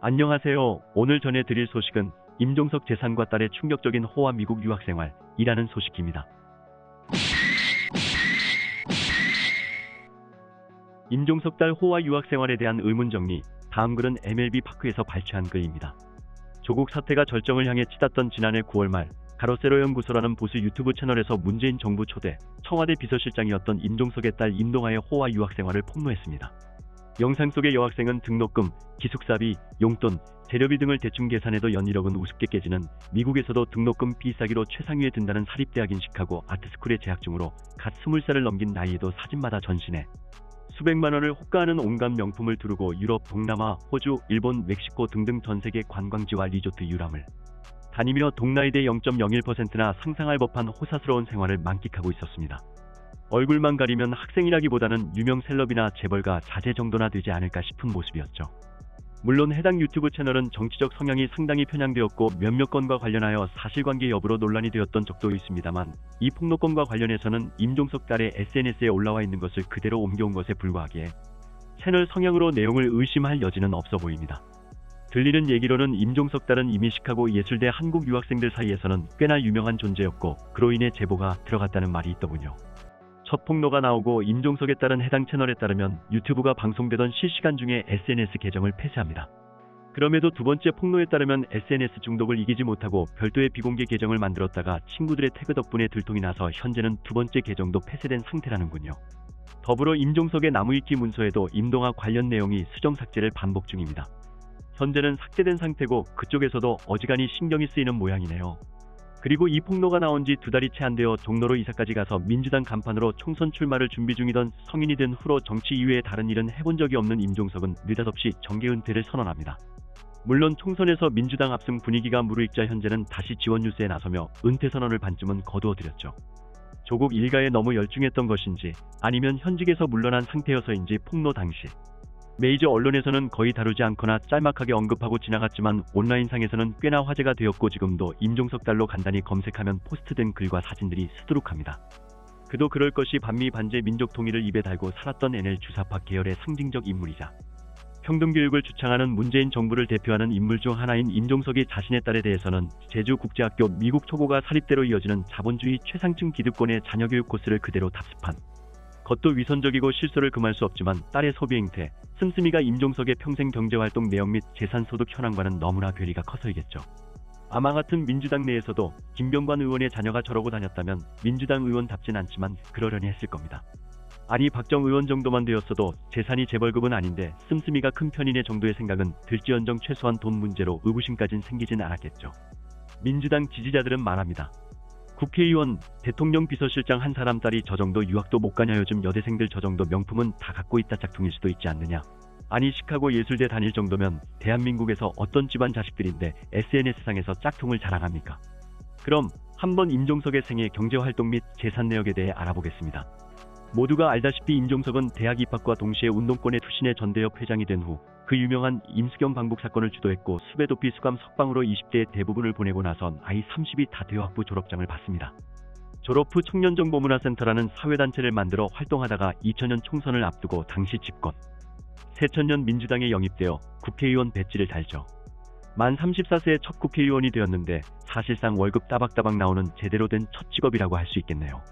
안녕하세요. 오늘 전해드릴 소식은 임종석 재산과 딸의 충격적인 호화 미국 유학생활이라는 소식입니다. 임종석 딸 호화 유학생활에 대한 의문정리. 다음 글은 MLB 파크에서 발췌한 글입니다. 조국 사태가 절정을 향해 치닫던 지난해 9월 말 가로세로 연구소라는 보수 유튜브 채널에서 문재인 정부 초대 청와대 비서실장이었던 임종석의 딸 임동아의 호화 유학생활을 폭로했습니다. 영상 속의 여학생은 등록금, 기숙사비, 용돈, 재료비 등을 대충 계산해도 연 1억은 우습게 깨지는 미국에서도 등록금 비싸기로 최상위에 든다는 사립대학인 시카고 아트스쿨에 재학 중으로 갓 20살을 넘긴 나이에도 사진마다 전신에 수백만 원을 호가하는 온갖 명품을 두르고 유럽, 동남아, 호주, 일본, 멕시코 등등 전세계 관광지와 리조트 유람을 다니며 동나이대 0.01%나 상상할 법한 호사스러운 생활을 만끽하고 있었습니다. 얼굴만 가리면 학생이라기보다는 유명 셀럽이나 재벌가 자제 정도나 되지 않을까 싶은 모습이었죠. 물론 해당 유튜브 채널은 정치적 성향이 상당히 편향되었고 몇몇 건과 관련하여 사실관계 여부로 논란이 되었던 적도 있습니다만 이 폭로건과 관련해서는 임종석 딸의 SNS에 올라와 있는 것을 그대로 옮겨온 것에 불과하기에 채널 성향으로 내용을 의심할 여지는 없어 보입니다. 들리는 얘기로는 임종석 딸은 이미 시카고 예술대 한국 유학생들 사이에서는 꽤나 유명한 존재였고 그로 인해 제보가 들어갔다는 말이 있더군요. 첫 폭로가 나오고 임종석에 따른 해당 채널에 따르면 유튜브가 방송되던 실시간 중에 SNS 계정을 폐쇄합니다. 그럼에도 두 번째 폭로에 따르면 SNS 중독을 이기지 못하고 별도의 비공개 계정을 만들었다가 친구들의 태그 덕분에 들통이 나서 현재는 두 번째 계정도 폐쇄된 상태라는군요. 더불어 임종석의 나무위키 문서에도 임동아 관련 내용이 수정 삭제를 반복 중입니다. 현재는 삭제된 상태고 그쪽에서도 어지간히 신경이 쓰이는 모양이네요. 그리고 이 폭로가 나온 지 2달이 채 안 되어 종로로 이사까지 가서 민주당 간판으로 총선 출마를 준비 중이던 성인이 된 후로 정치 이외에 다른 일은 해본 적이 없는 임종석은 느닷없이 정계 은퇴를 선언합니다. 물론 총선에서 민주당 압승 분위기가 무르익자 현재는 다시 지원 뉴스에 나서며 은퇴 선언을 반쯤은 거두어들였죠. 조국 일가에 너무 열중했던 것인지 아니면 현직에서 물러난 상태여서인지 폭로 당시 메이저 언론에서는 거의 다루지 않거나 짤막하게 언급하고 지나갔지만 온라인상에서는 꽤나 화제가 되었고 지금도 임종석 딸로 간단히 검색하면 포스트된 글과 사진들이 수두룩합니다. 그도 그럴 것이 반미 반제 민족 통일을 입에 달고 살았던 NL 주사파 계열의 상징적 인물이자 평등교육을 주창하는 문재인 정부를 대표하는 인물 중 하나인 임종석이 자신의 딸에 대해서는 제주국제학교 미국 초고가 사립대로 이어지는 자본주의 최상층 기득권의 자녀교육 코스를 그대로 답습한 것도 위선적이고 실소를 금할 수 없지만 딸의 소비 행태, 씀씀이가 임종석의 평생 경제활동 내역 및 재산소득 현황과는 너무나 괴리가 커서이겠죠. 아마 같은 민주당 내에서도 김병관 의원의 자녀가 저러고 다녔다면 민주당 의원답진 않지만 그러려니 했을 겁니다. 아니 박정 의원 정도만 되었어도 재산이 재벌급은 아닌데 씀씀이가 큰 편이네 정도의 생각은 들지언정 최소한 돈 문제로 의구심까진 생기진 않았겠죠. 민주당 지지자들은 말합니다. 국회의원, 대통령 비서실장 한 사람 딸이 저 정도 유학도 못 가냐 요즘 여대생들 저 정도 명품은 다 갖고 있다 짝퉁일 수도 있지 않느냐. 아니 시카고 예술대 다닐 정도면 대한민국에서 어떤 집안 자식들인데 SNS상에서 짝퉁을 자랑합니까? 그럼 한번 임종석의 생애 경제활동 및 재산 내역에 대해 알아보겠습니다. 모두가 알다시피 임종석은 대학 입학과 동시에 운동권의 투신의 전대협 회장이 된 후 그 유명한 임수경 방북 사건을 주도했고 수배 도피 수감 석방으로 20대의 대부분을 보내고 나선 아이 30이 다 대학부 졸업장을 받습니다. 졸업 후 청년정보문화센터라는 사회단체를 만들어 활동하다가 2000년 총선을 앞두고 당시 집권 새천년 민주당에 영입되어 국회의원 배지를 달죠. 만 34세에 첫 국회의원이 되었는데 사실상 월급 따박따박 나오는 제대로 된 첫 직업이라고 할 수 있겠네요.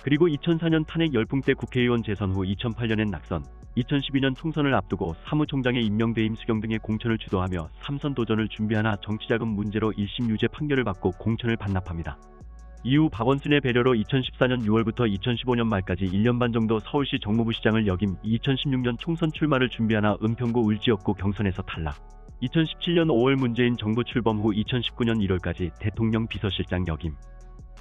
그리고 2004년 탄핵 열풍 때 국회의원 재선 후 2008년엔 낙선, 2012년 총선을 앞두고 사무총장에 임명돼 임수경 등의 공천을 주도하며 3선 도전을 준비하나 정치자금 문제로 1심 유죄 판결을 받고 공천을 반납합니다. 이후 박원순의 배려로 2014년 6월부터 2015년 말까지 1년 반 정도 서울시 정무부시장을 역임, 2016년 총선 출마를 준비하나 은평구 을지역구 경선에서 탈락. 2017년 5월 문재인 정부 출범 후 2019년 1월까지 대통령 비서실장 역임.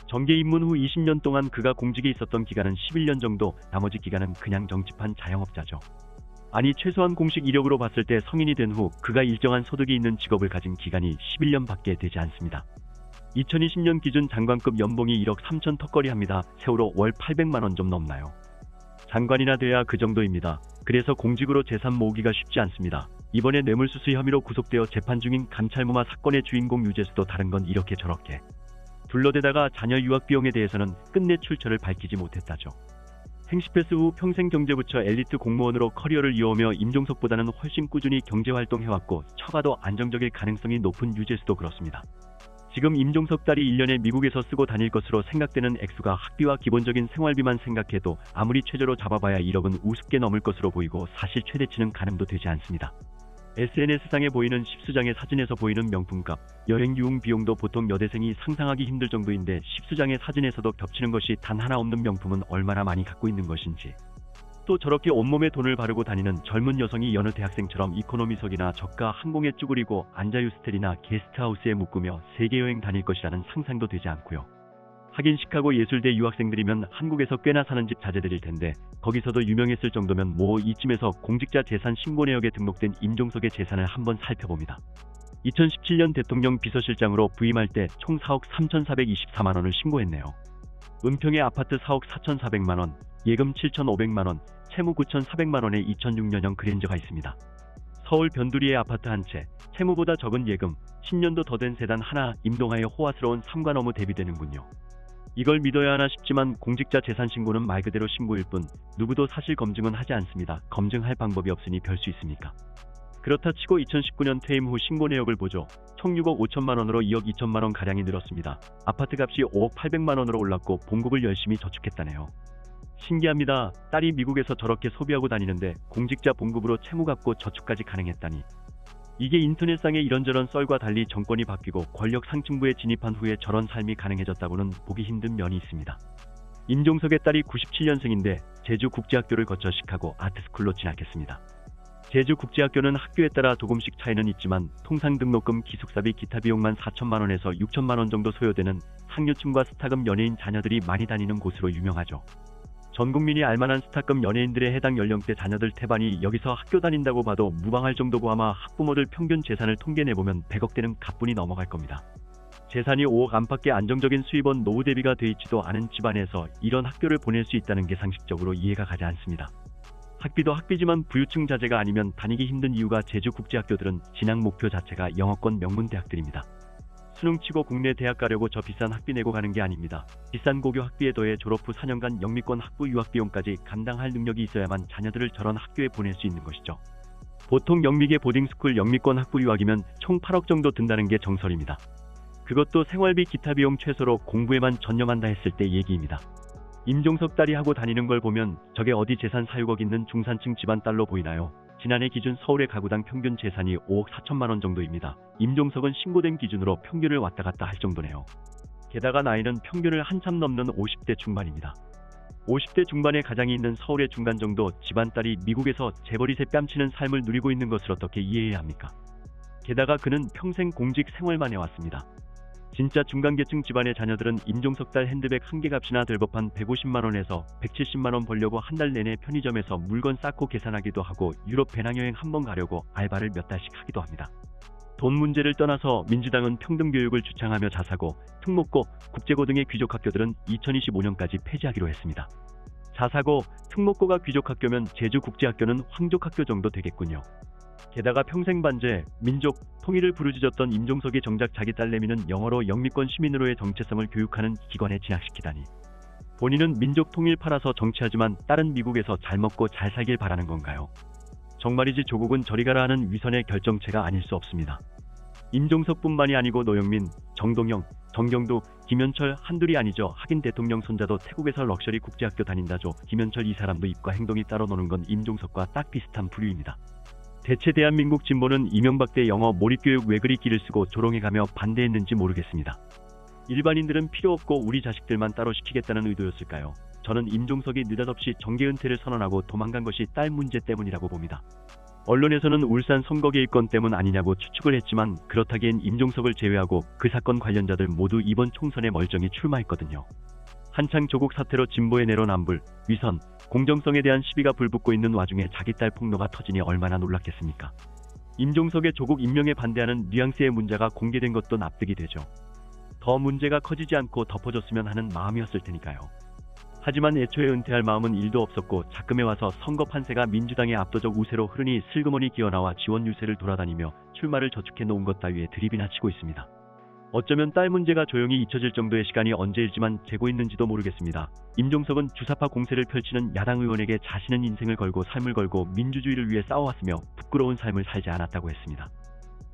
정계 입문 후 20년 동안 그가 공직에 있었던 기간은 11년 정도, 나머지 기간은 그냥 정치판 자영업자죠. 아니 최소한 공식 이력으로 봤을 때 성인이 된 후 그가 일정한 소득이 있는 직업을 가진 기간이 11년밖에 되지 않습니다. 2020년 기준 장관급 연봉이 1억 3천 턱걸이합니다. 세후로 월 800만 원 좀 넘나요. 장관이나 돼야 그 정도입니다. 그래서 공직으로 재산 모으기가 쉽지 않습니다. 이번에 뇌물수수 혐의로 구속되어 재판 중인 감찰무마 사건의 주인공 유재수도 다른 건 이렇게 저렇게 둘러대다가 자녀 유학 비용에 대해서는 끝내 출처를 밝히지 못했다죠. 생시패스 후 평생경제부처 엘리트 공무원으로 커리어를 이어오며 임종석보다는 훨씬 꾸준히 경제활동해왔고 처가도 안정적일 가능성이 높은 유재수도 그렇습니다. 지금 임종석 딸이 1년에 미국에서 쓰고 다닐 것으로 생각되는 액수가 학비와 기본적인 생활비만 생각해도 아무리 최저로 잡아봐야 1억은 우습게 넘을 것으로 보이고 사실 최대치는 가늠도 되지 않습니다. SNS상에 보이는 십수장의 사진에서 보이는 명품값, 여행 유흥 비용도 보통 여대생이 상상하기 힘들 정도인데 십수장의 사진에서도 겹치는 것이 단 하나 없는 명품은 얼마나 많이 갖고 있는 것인지. 또 저렇게 온몸에 돈을 바르고 다니는 젊은 여성이 여느 대학생처럼 이코노미석이나 저가 항공에 쭈그리고 안자유스텔이나 게스트하우스에 묵으며 세계여행 다닐 것이라는 상상도 되지 않고요. 하긴 시카고 예술대 유학생들이면 한국에서 꽤나 사는 집 자제들일 텐데 거기서도 유명했을 정도면 뭐 이쯤에서 공직자 재산 신고 내역에 등록된 임종석의 재산을 한번 살펴봅니다. 2017년 대통령 비서실장으로 부임할 때 총 4억 3,424만원을 신고했네요. 은평의 아파트 4억 4,400만원, 예금 7,500만원, 채무 9,400만원의 2006년형 그랜저가 있습니다. 서울 변두리의 아파트 한 채, 채무보다 적은 예금, 10년도 더 된 세단 하나, 임동하에 호화스러운 삶과 너무 대비되는군요. 이걸 믿어야 하나 싶지만 공직자 재산 신고는 말 그대로 신고일 뿐 누구도 사실 검증은 하지 않습니다. 검증할 방법이 없으니 별 수 있습니까? 그렇다 치고 2019년 퇴임 후 신고 내역을 보죠. 총 6억 5천만원으로 2억 2천만원 가량이 늘었습니다. 아파트 값이 5억 8백만원으로 올랐고 봉급을 열심히 저축했다네요. 신기합니다. 딸이 미국에서 저렇게 소비하고 다니는데 공직자 봉급으로 채무 갚고 저축까지 가능했다니. 이게 인터넷상의 이런저런 썰과 달리 정권이 바뀌고 권력 상층부에 진입한 후에 저런 삶이 가능해졌다고는 보기 힘든 면이 있습니다. 임종석의 딸이 97년생인데 제주국제학교를 거쳐 시카고 아트스쿨로 진학했습니다. 제주국제학교는 학교에 따라 조금씩 차이는 있지만 통상 등록금, 기숙사비, 기타 비용만 4천만원에서 6천만원 정도 소요되는 상류층과 스타급 연예인 자녀들이 많이 다니는 곳으로 유명하죠. 전 국민이 알만한 스타급 연예인들의 해당 연령대 자녀들 태반이 여기서 학교 다닌다고 봐도 무방할 정도고 아마 학부모들 평균 재산을 통계내보면 100억대는 가뿐히 넘어갈 겁니다. 재산이 5억 안팎의 안정적인 수입원 노후 대비가 돼 있지도 않은 집안에서 이런 학교를 보낼 수 있다는 게 상식적으로 이해가 가지 않습니다. 학비도 학비지만 부유층 자제가 아니면 다니기 힘든 이유가 제주국제학교들은 진학 목표 자체가 영어권 명문대학들입니다. 수능치고 국내 대학 가려고 저 비싼 학비 내고 가는 게 아닙니다. 비싼 고교 학비에 더해 졸업 후 4년간 영미권 학부 유학 비용까지 감당할 능력이 있어야만 자녀들을 저런 학교에 보낼 수 있는 것이죠. 보통 영미계 보딩스쿨 영미권 학부 유학이면 총 8억 정도 든다는 게 정설입니다. 그것도 생활비 기타 비용 최소로 공부에만 전념한다 했을 때 얘기입니다. 임종석 딸이 하고 다니는 걸 보면 저게 어디 재산 4, 6억 있는 중산층 집안 딸로 보이나요? 지난해 기준 서울의 가구당 평균 재산이 5억 4천만원 정도입니다. 임종석은 신고된 기준으로 평균을 왔다 갔다 할 정도네요. 게다가 나이는 평균을 한참 넘는 50대 중반입니다. 50대 중반의 가장이 있는 서울의 중간 정도 집안 딸이 미국에서 재벌이세 뺨치는 삶을 누리고 있는 것을 어떻게 이해해야 합니까? 게다가 그는 평생 공직 생활만 해왔습니다. 진짜 중간계층 집안의 자녀들은 임종석 딸 핸드백 한 개 값이나 될 법한 150만원에서 170만원 벌려고 한 달 내내 편의점에서 물건 쌓고 계산하기도 하고 유럽 배낭여행 한번 가려고 알바를 몇 달씩 하기도 합니다. 돈 문제를 떠나서 민주당은 평등교육을 주창하며 자사고, 특목고, 국제고 등의 귀족학교들은 2025년까지 폐지하기로 했습니다. 자사고, 특목고가 귀족학교면 제주국제학교는 황족학교 정도 되겠군요. 게다가 평생 반제, 민족, 통일을 부르짖었던 임종석이 정작 자기 딸내미는 영어로 영미권 시민으로의 정체성을 교육하는 기관에 진학시키다니. 본인은 민족 통일 팔아서 정치하지만 딸은 미국에서 잘 먹고 잘 살길 바라는 건가요? 정말이지 조국은 저리 가라 하는 위선의 결정체가 아닐 수 없습니다. 임종석뿐만이 아니고 노영민, 정동영, 정경두, 김현철 한둘이 아니죠. 하긴 대통령 손자도 태국에서 럭셔리 국제학교 다닌다죠. 김현철 이 사람도 입과 행동이 따로 노는 건 임종석과 딱 비슷한 부류입니다. 대체 대한민국 진보는 이명박 때 영어 몰입교육 왜 그리 기를 쓰고 조롱해가며 반대했는지 모르겠습니다. 일반인들은 필요 없고 우리 자식들만 따로 시키겠다는 의도였을까요? 저는 임종석이 느닷없이 정계 은퇴를 선언하고 도망간 것이 딸 문제 때문이라고 봅니다. 언론에서는 울산 선거 개입건 때문 아니냐고 추측을 했지만 그렇다기엔 임종석을 제외하고 그 사건 관련자들 모두 이번 총선에 멀쩡히 출마했거든요. 한창 조국 사태로 진보의 내로남불, 위선, 공정성에 대한 시비가 불붙고 있는 와중에 자기 딸 폭로가 터지니 얼마나 놀랐겠습니까? 임종석의 조국 임명에 반대하는 뉘앙스의 문자가 공개된 것도 납득이 되죠. 더 문제가 커지지 않고 덮어줬으면 하는 마음이었을 테니까요. 하지만 애초에 은퇴할 마음은 1도 없었고 작금에 와서 선거 판세가 민주당의 압도적 우세로 흐르니 슬그머니 기어나와 지원 유세를 돌아다니며 출마를 저축해 놓은 것 따위에 드립이나 치고 있습니다. 어쩌면 딸 문제가 조용히 잊혀질 정도의 시간이 언제일지만 재고 있는지도 모르겠습니다. 임종석은 주사파 공세를 펼치는 야당 의원에게 자신은 인생을 걸고 삶을 걸고 민주주의를 위해 싸워왔으며 부끄러운 삶을 살지 않았다고 했습니다.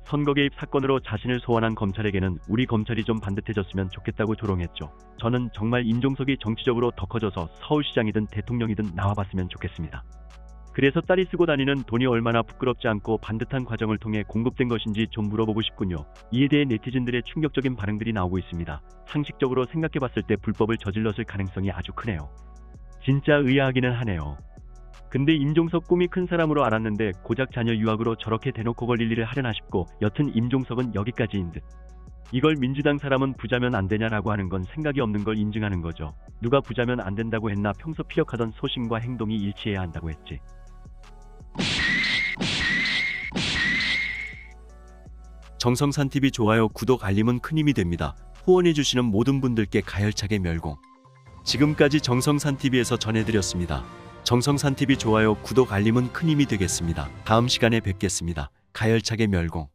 선거 개입 사건으로 자신을 소환한 검찰에게는 우리 검찰이 좀 반듯해졌으면 좋겠다고 조롱했죠. 저는 정말 임종석이 정치적으로 더 커져서 서울시장이든 대통령이든 나와봤으면 좋겠습니다. 그래서 딸이 쓰고 다니는 돈이 얼마나 부끄럽지 않고 반듯한 과정을 통해 공급된 것인지 좀 물어보고 싶군요. 이에 대해 네티즌들의 충격적인 반응들이 나오고 있습니다. 상식적으로 생각해봤을 때 불법을 저질렀을 가능성이 아주 크네요. 진짜 의아하기는 하네요. 근데 임종석 꿈이 큰 사람으로 알았는데 고작 자녀 유학으로 저렇게 대놓고 걸릴 일을 하려나 싶고, 여튼 임종석은 여기까지인 듯. 이걸 민주당 사람은 부자면 안 되냐라고 하는 건 생각이 없는 걸 인증하는 거죠. 누가 부자면 안 된다고 했나? 평소 피력하던 소신과 행동이 일치해야 한다고 했지. 정성산TV 좋아요, 구독, 알림은 큰 힘이 됩니다. 후원해주시는 모든 분들께 가열차게 멸공. 지금까지 정성산TV에서 전해드렸습니다. 정성산TV 좋아요, 구독, 알림은 큰 힘이 되겠습니다. 다음 시간에 뵙겠습니다. 가열차게 멸공.